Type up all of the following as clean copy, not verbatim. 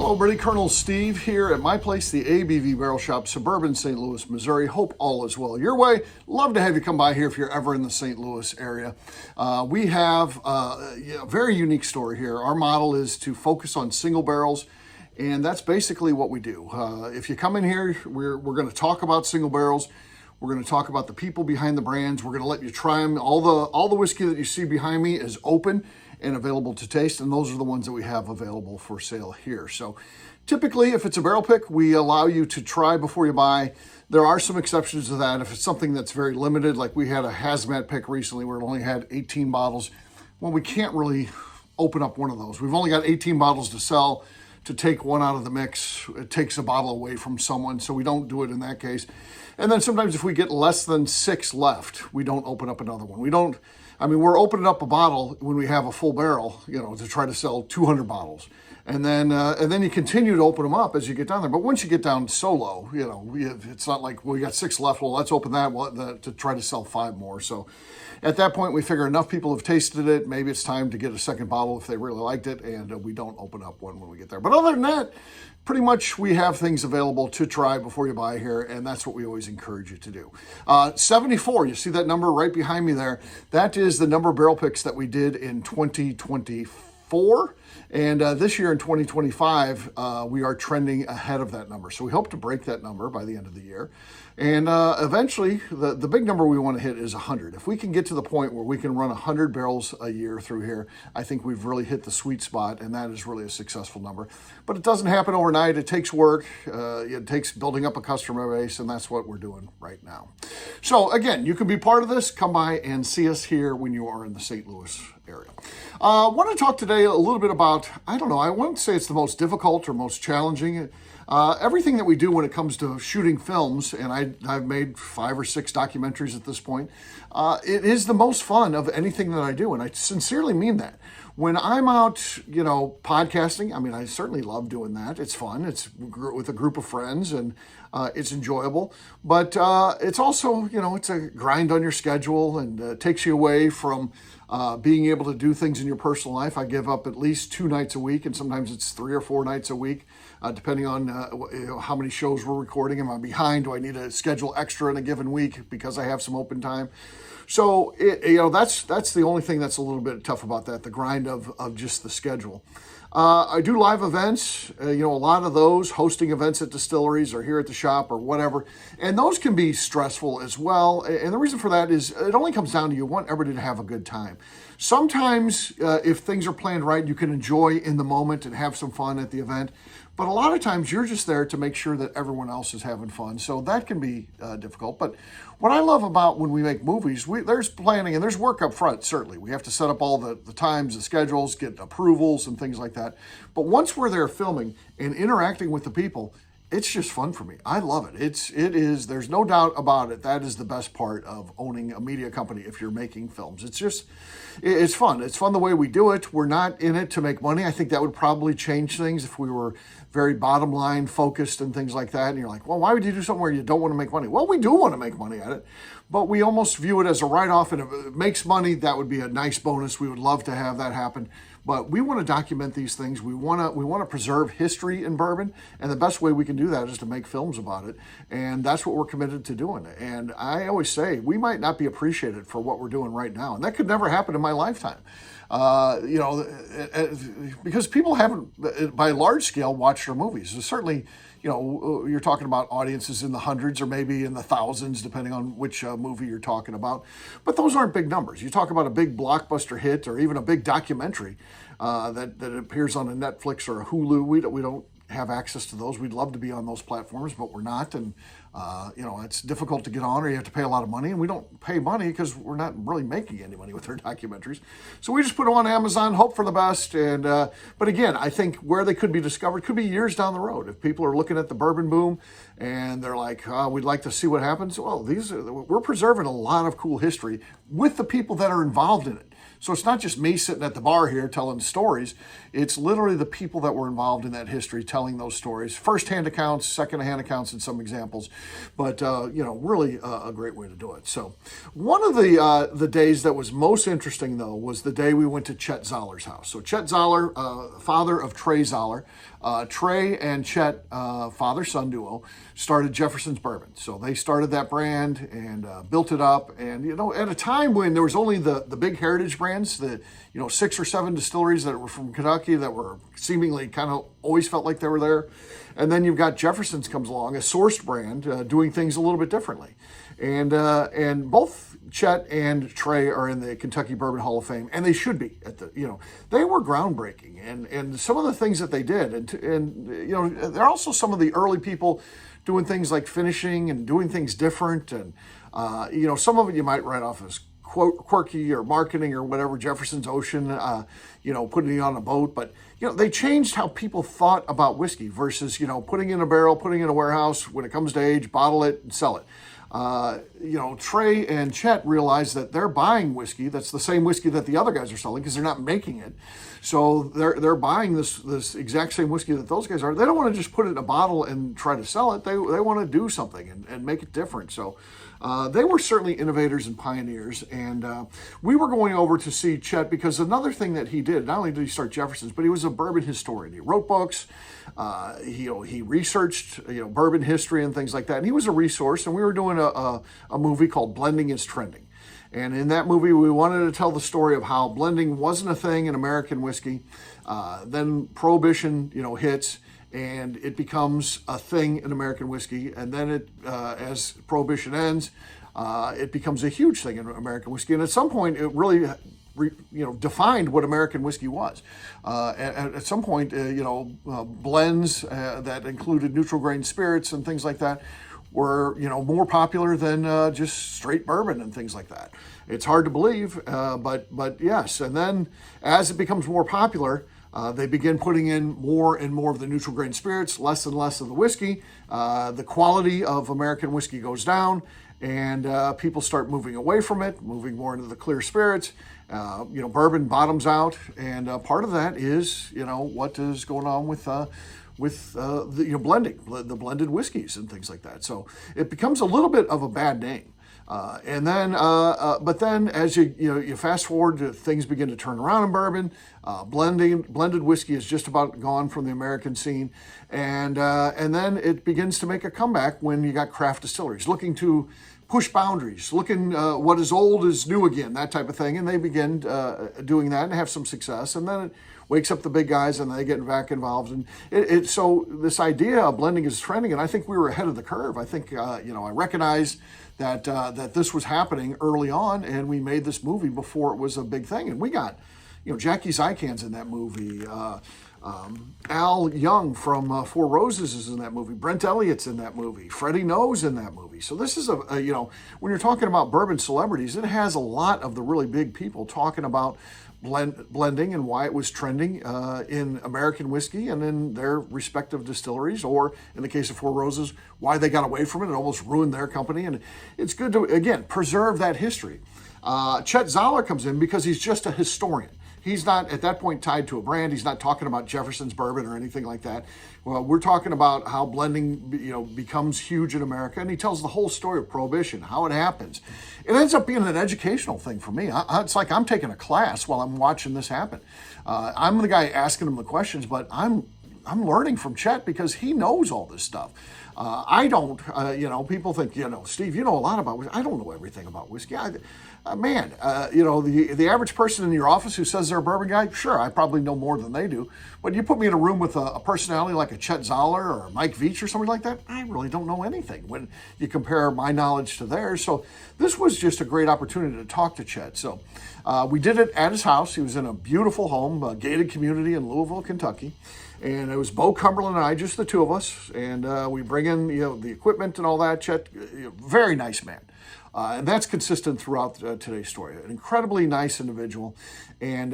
Hello, everybody. Colonel Steve here at my place, the ABV Barrel Shop, suburban St. Louis, Missouri. Hope all is well your way. Love to have you come by here if you're ever in the St. Louis area. We have a very unique story here. Our model is to focus on single barrels, and that's basically what we do. If you come in here, we're going to talk about single barrels. We're going to talk about the people behind the brands. We're going to let you try them. All the whiskey that you see behind me is open and available to taste, and those are the ones that we have available for sale here. So typically, if it's a barrel pick, we allow you to try before you buy. There are some exceptions to that. If it's something that's very limited, like we had a hazmat pick recently where it only had 18 bottles, well, we can't really open up one of those. We've only got 18 bottles to sell. To take one out of the mix, it takes a bottle away from someone, so we don't do it in that case. And then sometimes if we get less than 6 left, we don't open up another one. We're opening up a bottle when we have a full barrel, to try to sell 200 bottles. And then you continue to open them up as you get down there. But once you get down so low, it's not like, we got 6 left, well, let's open that to try to sell 5 more. So at that point, we figure enough people have tasted it. Maybe it's time to get a second bottle if they really liked it, and we don't open up one when we get there. But other than that, pretty much we have things available to try before you buy here, and that's what we always encourage you to do. 74, you see that number right behind me there? That is the number of barrel picks that we did in 2024. And this year in 2025, we are trending ahead of that number. So we hope to break that number by the end of the year. And eventually, the big number we want to hit is 100. If we can get to the point where we can run 100 barrels a year through here, I think we've really hit the sweet spot, and that is really a successful number. But it doesn't happen overnight. It takes work. It takes building up a customer base, and that's what we're doing right now. So again, you can be part of this. Come by and see us here when you are in the St. Louis area. I want to talk today a little bit about, I wouldn't say it's the most difficult or most challenging. Everything that we do when it comes to shooting films, and I've made 5 or 6 documentaries at this point, it is the most fun of anything that I do, and I sincerely mean that. When I'm out, podcasting, I certainly love doing that. It's fun. It's with a group of friends, and it's enjoyable. But it's also, it's a grind on your schedule, and takes you away from being able to do things in your personal life. I give up at least 2 nights a week, and sometimes it's 3 or 4 nights a week, depending on how many shows we're recording. Am I behind? Do I need to schedule extra in a given week because I have some open time? So, that's the only thing that's a little bit tough about that, the grind of just the schedule. I do live events, a lot of those, hosting events at distilleries or here at the shop or whatever, and those can be stressful as well. And the reason for that is it only comes down to you want everybody to have a good time. Sometimes if things are planned right, you can enjoy in the moment and have some fun at the event. But a lot of times you're just there to make sure that everyone else is having fun. So that can be difficult. But what I love about when we make movies, there's planning and there's work up front, certainly. We have to set up all the times, the schedules, get approvals and things like that. But once we're there filming and interacting with the people, it's just fun for me. I love it. It is, there's no doubt about it. That is the best part of owning a media company if you're making films. It's fun. It's fun the way we do it. We're not in it to make money. I think that would probably change things if we were very bottom line focused and things like that. And you're like, well, why would you do something where you don't want to make money? Well, we do want to make money at it, but we almost view it as a write-off. And if it makes money, that would be a nice bonus. We would love to have that happen. But we want to document these things. We want to preserve history in bourbon, and the best way we can do that is to make films about it. And that's what we're committed to doing. And I always say we might not be appreciated for what we're doing right now, and that could never happen in my lifetime. Because people haven't, by large scale, watched our movies. So certainly, you're talking about audiences in the hundreds or maybe in the thousands, depending on which movie you're talking about. But those aren't big numbers. You talk about a big blockbuster hit or even a big documentary that appears on a Netflix or a Hulu. We don't have access to those. We'd love to be on those platforms, but we're not. And, it's difficult to get on, or you have to pay a lot of money. And we don't pay money because we're not really making any money with our documentaries. So we just put them on Amazon, hope for the best. And but again, I think where they could be discovered could be years down the road. If people are looking at the bourbon boom and they're like, we'd like to see what happens. Well, we're preserving a lot of cool history with the people that are involved in it. So it's not just me sitting at the bar here telling stories. It's literally the people that were involved in that history telling those stories. First-hand accounts, second-hand accounts in some examples. But, really a great way to do it. So one of the days that was most interesting, though, was the day we went to Chet Zoller's house. So Chet Zoller, father of Trey Zoller. Trey and Chet, father-son duo, started Jefferson's Bourbon. So they started that brand and built it up. And, at a time when there was only the big heritage brands, the 6 or 7 distilleries that were from Kentucky that were seemingly kind of always felt like they were there. And then you've got Jefferson's comes along, a sourced brand, doing things a little bit differently. And both Chet and Trey are in the Kentucky Bourbon Hall of Fame, and they should be. They were groundbreaking, and some of the things that they did, and they're also some of the early people doing things like finishing and doing things different, and some of it you might write off as quirky or marketing or whatever. Jefferson's Ocean, putting it on a boat, but they changed how people thought about whiskey versus putting in a barrel, putting in a warehouse. When it comes to age, bottle it and sell it. Trey and Chet realized that they're buying whiskey that's the same whiskey that the other guys are selling because they're not making it. So they're buying this exact same whiskey that those guys are. They don't want to just put it in a bottle and try to sell it. They want to do something and make it different. So they were certainly innovators and pioneers. And we were going over to see Chet because another thing that he did, not only did he start Jefferson's, but he was a bourbon historian. He wrote books. He researched bourbon history and things like that. And he was a resource. And we were doing a movie called Blending is Trending. And in that movie, we wanted to tell the story of how blending wasn't a thing in American whiskey. Then Prohibition, hits, and it becomes a thing in American whiskey. And then as Prohibition ends, it becomes a huge thing in American whiskey. And at some point, it really defined what American whiskey was. At some point, blends that included neutral grain spirits and things like that were more popular than just straight bourbon and things like that. It's hard to believe, but yes. And then as it becomes more popular, they begin putting in more and more of the neutral grain spirits, less and less of the whiskey. The quality of American whiskey goes down, and people start moving away from it, moving more into the clear spirits. Bourbon bottoms out, and part of that is what is going on with blending, the blended whiskeys and things like that. So it becomes a little bit of a bad name. But then as you fast forward, things begin to turn around in bourbon. Blended whiskey is just about gone from the American scene, and then it begins to make a comeback when you got craft distilleries looking to push boundaries, looking what is old is new again, that type of thing, and they begin doing that and have some success, and then it wakes up the big guys and they get back involved. And so this idea of blending is trending, and I think we were ahead of the curve. I think I recognized that this was happening early on, and we made this movie before it was a big thing. And we got Jackie Zykan's in that movie. Al Young from Four Roses is in that movie. Brent Elliott's in that movie. Freddie No's in that movie. So this is when you're talking about bourbon celebrities, it has a lot of the really big people talking about blending and why it was trending in American whiskey and in their respective distilleries, or in the case of Four Roses, why they got away from it and almost ruined their company. And it's good to, again, preserve that history. Chet Zoller comes in because he's just a historian. He's not, at that point, tied to a brand. He's not talking about Jefferson's bourbon or anything like that. Well, we're talking about how blending, becomes huge in America, and he tells the whole story of Prohibition, how it happens. It ends up being an educational thing for me. It's like I'm taking a class while I'm watching this happen. I'm the guy asking him the questions, but I'm learning from Chet because he knows all this stuff. I don't, people think, Steve, you know a lot about whiskey. I don't know everything about whiskey. The average person in your office who says they're a bourbon guy, sure, I probably know more than they do. But you put me in a room with a personality like a Chet Zoller or a Mike Veach or somebody like that, I really don't know anything when you compare my knowledge to theirs. So this was just a great opportunity to talk to Chet. So we did it at his house. He was in a beautiful home, a gated community in Louisville, Kentucky. And it was Bo Cumberland and I, just the two of us. And we bring in, the equipment and all that. Chet, very nice man. And that's consistent throughout today's story. An incredibly nice individual. And,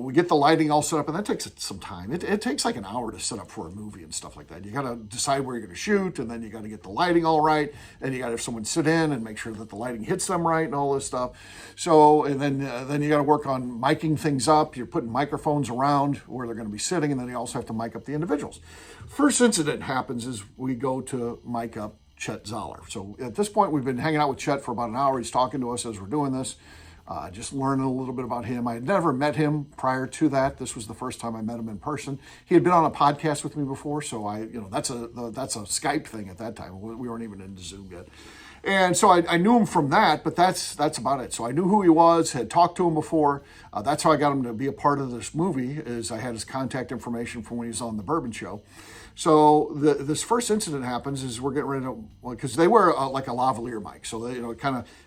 we get the lighting all set up, and that takes some time. It takes like an hour to set up for a movie and stuff like that. You got to decide where you're going to shoot, and then you got to get the lighting all right, and you got to have someone sit in and make sure that the lighting hits them right and all this stuff. So, and then you got to work on miking things up. You're putting microphones around where they're going to be sitting, and then you also have to mic up the individuals. First incident happens is we go to mic up Chet Zoller. So at this point, we've been hanging out with Chet for about an hour. He's talking to us as we're doing this, just learning a little bit about him. I had never met him prior to that. This was the first time I met him in person. He had been on a podcast with me before, so that's a Skype thing at that time. We weren't even into Zoom yet. And so I knew him from that, but that's about it. So I knew who he was, had talked to him before. That's how I got him to be a part of this movie, is I had his contact information from when he was on the Bourbon Show. So this first incident happens is we're getting ready to, because they wear like a lavalier mic. So they,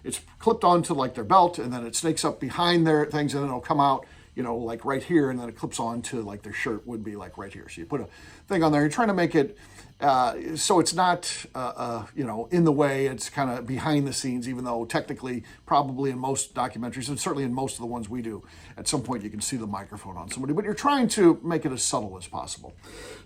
it's clipped onto like their belt, and then it snakes up behind their things, and then it'll come out, like right here, and then it clips on to like their shirt would be like right here. So you put a thing on there. You're trying to make it so it's not, in the way. It's kind of behind the scenes, even though technically, probably in most documentaries, and certainly in most of the ones we do, at some point you can see the microphone on somebody, but you're trying to make it as subtle as possible.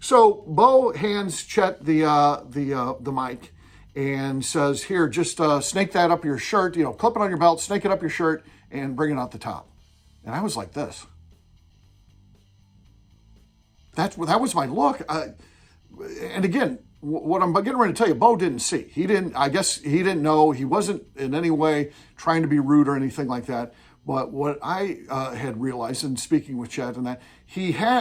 So Bo hands Chet the mic and says, "Here, just snake that up your shirt, clip it on your belt, snake it up your shirt, and bring it out the top." And I was like this. That was my look. And again, what I'm getting ready to tell you, Bo didn't see. I guess he didn't know. He wasn't in any way trying to be rude or anything like that. But what I had realized in speaking with Chet, and that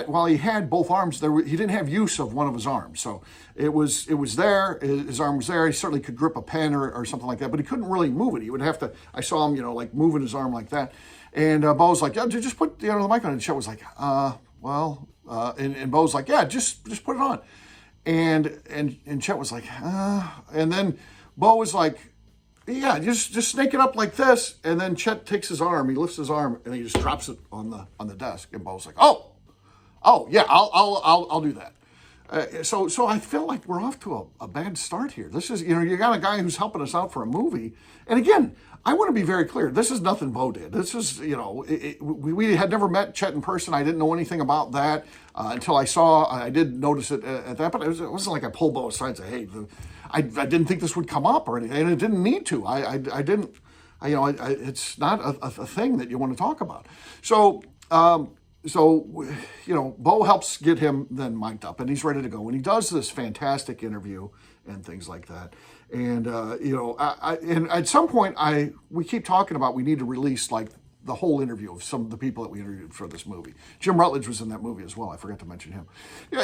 while he had both arms, he didn't have use of one of his arms. So it was there. His arm was there. He certainly could grip a pen or something like that, but he couldn't really move it. He would have to. I saw him, like moving his arm like that. And Bo was like, "Yeah, just put the mic on." And Chet was like, and Bo's like, "Yeah, just put it on." And Chet was like, and then Bo was like, "Yeah, just snake it up like this." And then Chet takes his arm, he lifts his arm, and he just drops it on the desk. And Bo's like, "Oh yeah, I'll do that." So I feel like we're off to a bad start here. This is, you got a guy who's helping us out for a movie, and again, I want to be very clear. This is nothing Bo did. This is, we had never met Chet in person. I didn't know anything about that until I did notice it at that, but it wasn't like I pulled Bo aside and said, "Hey, I didn't think this would come up," or anything, and it didn't need to. I didn't, it's not a thing that you want to talk about. So, Bo helps get him then mic'd up, and he's ready to go. And he does this fantastic interview and things like that. And, and at some point, we keep talking about we need to release like the whole interview of some of the people that we interviewed for this movie. Jim Rutledge was in that movie as well. I forgot to mention him.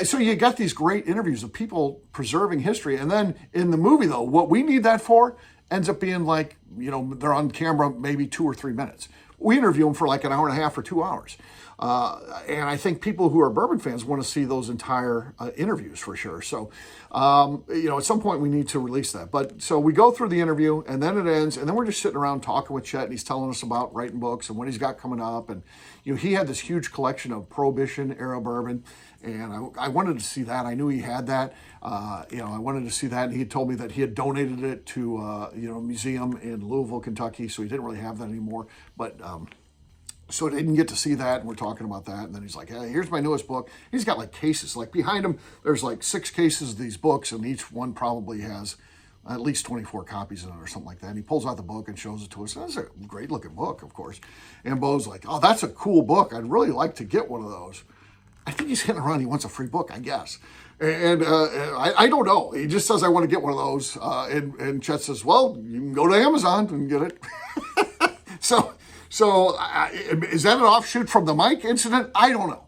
So you got these great interviews of people preserving history. And then in the movie, though, what we need that for ends up being like, they're on camera maybe 2 or 3 minutes. We interview them for like an hour and a half or 2 hours. And I think people who are bourbon fans want to see those entire interviews for sure. So, at some point we need to release that. But so we go through the interview and then it ends. And then we're just sitting around talking with Chet, and he's telling us about writing books and what he's got coming up. And, he had this huge collection of Prohibition era bourbon. And I wanted to see that. I knew he had that. I wanted to see that. And he had told me that he had donated it to, a museum in Louisville, Kentucky. So he didn't really have that anymore. But, so I didn't get to see that, and we're talking about that. And then he's like, "Hey, here's my newest book." He's got like cases. Like behind him, there's like 6 cases of these books, and each one probably has at least 24 copies in it or something like that. And he pulls out the book and shows it to us. That's a great looking book, of course. And Bo's like, "Oh, that's a cool book. I'd really like to get one of those." I think he's hitting around. He wants a free book, I guess. And I don't know. He just says, "I want to get one of those." And Chet says, "Well, you can go to Amazon and get it." So is that an offshoot from the mic incident? I don't know.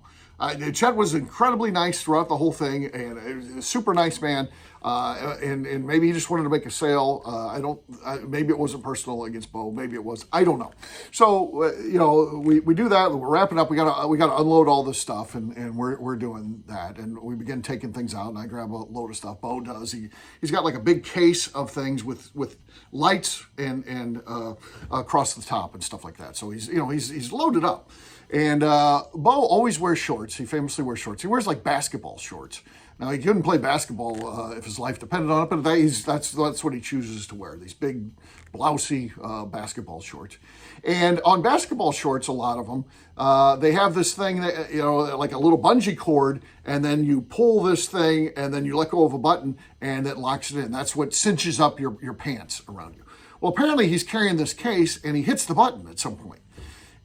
Chet was incredibly nice throughout the whole thing, and a super nice man. And maybe he just wanted to make a sale. Maybe it wasn't personal against Bo. Maybe it was. I don't know. So we do that. We're wrapping up. We gotta unload all this stuff, and we're doing that. And we begin taking things out. And I grab a load of stuff. Bo does. He's got like a big case of things with lights and across the top and stuff like that. So he's loaded up. And Bo always wears shorts. He famously wears shorts. He wears like basketball shorts. Now, he couldn't play basketball if his life depended on it, but that's what he chooses to wear, these big, blousy basketball shorts. And on basketball shorts, a lot of them, they have this thing that, like a little bungee cord, and then you pull this thing, and then you let go of a button, and it locks it in. That's what cinches up your pants around you. Well, apparently he's carrying this case, and he hits the button at some point,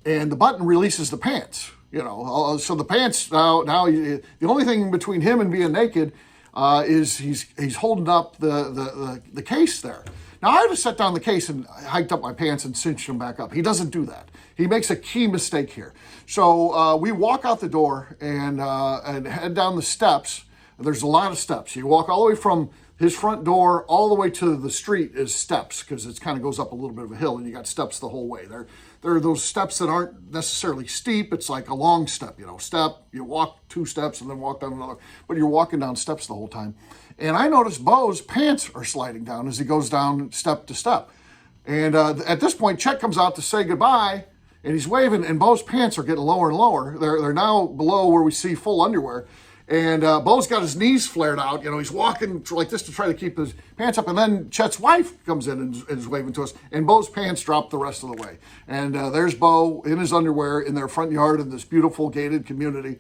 and the button releases the pants. So the pants now the only thing between him and being naked is he's holding up the case there. Now, I would have set down the case and hiked up my pants and cinched them back up. He doesn't do that. He makes a key mistake here. So we walk out the door and head down the steps. There's a lot of steps. You walk all the way from his front door all the way to the street is steps, because it kind of goes up a little bit of a hill, and you got steps the whole way. There are those steps that aren't necessarily steep. It's like a long step, you walk 2 steps and then walk down another, but you're walking down steps the whole time. And I noticed Bo's pants are sliding down as he goes down step to step. And at this point, Chet comes out to say goodbye, and he's waving, and Bo's pants are getting lower and lower. They're now below where we see full underwear. And Bo's got his knees flared out. He's walking like this to try to keep his pants up. And then Chet's wife comes in and is waving to us. And Bo's pants drop the rest of the way. And there's Bo in his underwear in their front yard in this beautiful gated community.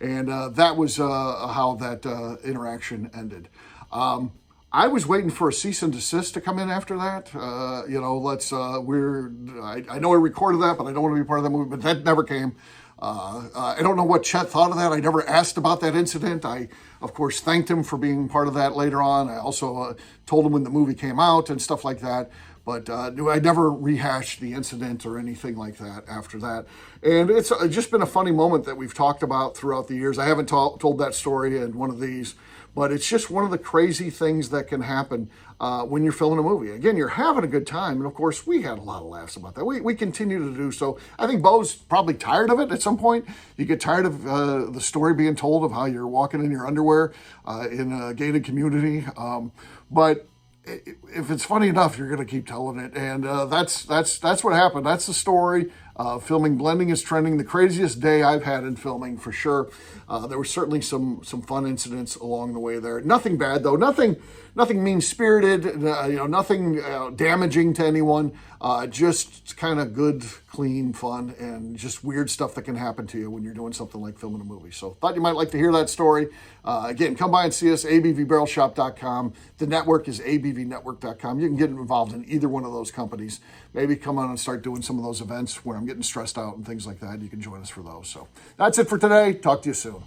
And that was how that interaction ended. I was waiting for a cease and desist to come in after that. I know I recorded that, but I don't want to be part of that movie. But that never came. I don't know what Chet thought of that. I never asked about that incident. I, of course, thanked him for being part of that later on. I also told him when the movie came out and stuff like that. But I never rehashed the incident or anything like that after that. And it's just been a funny moment that we've talked about throughout the years. I haven't told that story in one of these, but it's just one of the crazy things that can happen when you're filming a movie. Again, you're having a good time. And of course, we had a lot of laughs about that. We continue to do so. I think Bo's probably tired of it at some point. You get tired of the story being told of how you're walking in your underwear in a gated community. But if it's funny enough, you're going to keep telling it. And that's what happened. That's the story. Filming Blending is Trending, the craziest day I've had in filming, for sure. There were certainly some fun incidents along the way there. Nothing bad, though. Nothing mean-spirited, nothing damaging to anyone. Just kind of good, clean fun, and just weird stuff that can happen to you when you're doing something like filming a movie. So thought you might like to hear that story. Again, come by and see us, abvbarrelshop.com. The network is abvnetwork.com. You can get involved in either one of those companies. Maybe come on and start doing some of those events where I'm getting stressed out and things like that. You can join us for those. So that's it for today. Talk to you soon.